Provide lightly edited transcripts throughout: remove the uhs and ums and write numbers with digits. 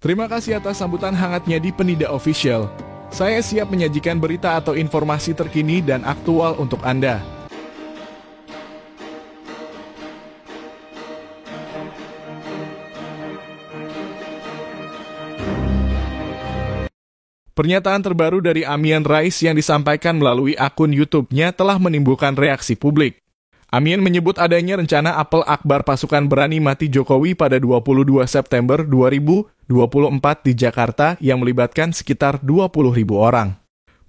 Terima kasih atas sambutan hangatnya di Penida Official. Saya siap menyajikan berita atau informasi terkini dan aktual untuk Anda. Pernyataan terbaru dari Amin Rais yang disampaikan melalui akun YouTube-nya telah menimbulkan reaksi publik. Amin menyebut adanya rencana apel akbar pasukan berani mati Jokowi pada 22 September 2024 di Jakarta yang melibatkan sekitar 20.000 orang.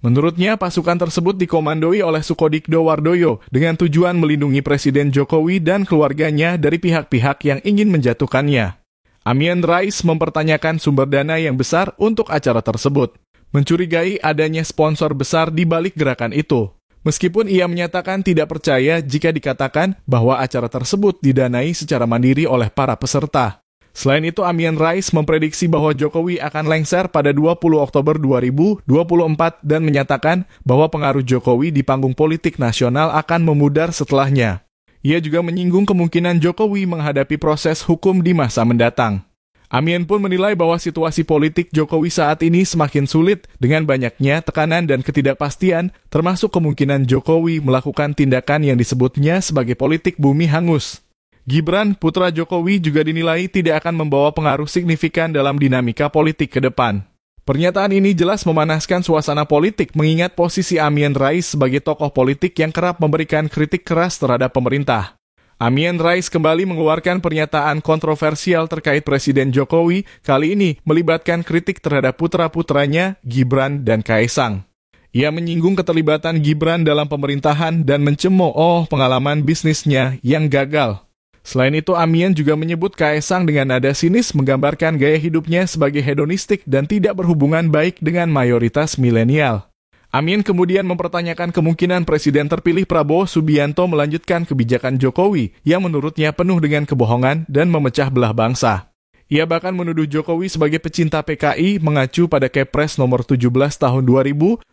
Menurutnya, pasukan tersebut dikomandoi oleh Sukodikdo Wardoyo dengan tujuan melindungi Presiden Jokowi dan keluarganya dari pihak-pihak yang ingin menjatuhkannya. Amin Rais mempertanyakan sumber dana yang besar untuk acara tersebut, mencurigai adanya sponsor besar di balik gerakan itu. Meskipun ia menyatakan tidak percaya jika dikatakan bahwa acara tersebut didanai secara mandiri oleh para peserta. Selain itu, Amin Rais memprediksi bahwa Jokowi akan lengser pada 20 Oktober 2024 dan menyatakan bahwa pengaruh Jokowi di panggung politik nasional akan memudar setelahnya. Ia juga menyinggung kemungkinan Jokowi menghadapi proses hukum di masa mendatang. Amin pun menilai bahwa situasi politik Jokowi saat ini semakin sulit dengan banyaknya tekanan dan ketidakpastian, termasuk kemungkinan Jokowi melakukan tindakan yang disebutnya sebagai politik bumi hangus. Gibran, putra Jokowi, juga dinilai tidak akan membawa pengaruh signifikan dalam dinamika politik ke depan. Pernyataan ini jelas memanaskan suasana politik mengingat posisi Amin Rais sebagai tokoh politik yang kerap memberikan kritik keras terhadap pemerintah. Amin Rais kembali mengeluarkan pernyataan kontroversial terkait Presiden Jokowi, kali ini melibatkan kritik terhadap putra-putranya, Gibran dan Kaesang. Ia menyinggung keterlibatan Gibran dalam pemerintahan dan mencemooh pengalaman bisnisnya yang gagal. Selain itu, Amin juga menyebut Kaesang dengan nada sinis menggambarkan gaya hidupnya sebagai hedonistik dan tidak berhubungan baik dengan mayoritas milenial. Amin kemudian mempertanyakan kemungkinan Presiden terpilih Prabowo Subianto melanjutkan kebijakan Jokowi yang menurutnya penuh dengan kebohongan dan memecah belah bangsa. Ia bahkan menuduh Jokowi sebagai pecinta PKI mengacu pada Kepres nomor 17 tahun 2022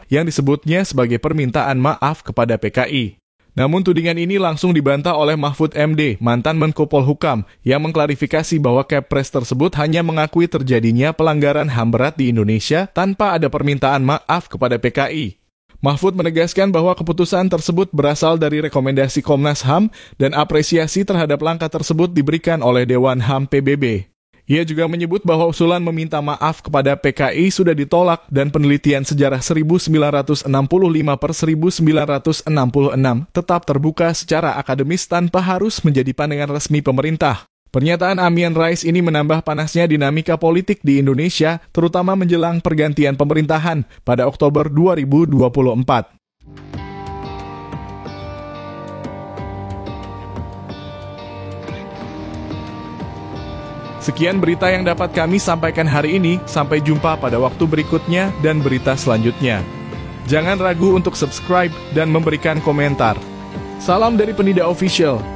yang disebutnya sebagai permintaan maaf kepada PKI. Namun tudingan ini langsung dibantah oleh Mahfud MD, mantan Menko Polhukam, yang mengklarifikasi bahwa Kepres tersebut hanya mengakui terjadinya pelanggaran HAM berat di Indonesia tanpa ada permintaan maaf kepada PKI. Mahfud menegaskan bahwa keputusan tersebut berasal dari rekomendasi Komnas HAM dan apresiasi terhadap langkah tersebut diberikan oleh Dewan HAM PBB. Ia juga menyebut bahwa usulan meminta maaf kepada PKI sudah ditolak dan penelitian sejarah 1965 per 1966 tetap terbuka secara akademis tanpa harus menjadi pandangan resmi pemerintah. Pernyataan Amin Rais ini menambah panasnya dinamika politik di Indonesia, terutama menjelang pergantian pemerintahan pada Oktober 2024. Sekian berita yang dapat kami sampaikan hari ini. Sampai jumpa pada waktu berikutnya dan berita selanjutnya. Jangan ragu untuk subscribe dan memberikan komentar. Salam dari Penida Official.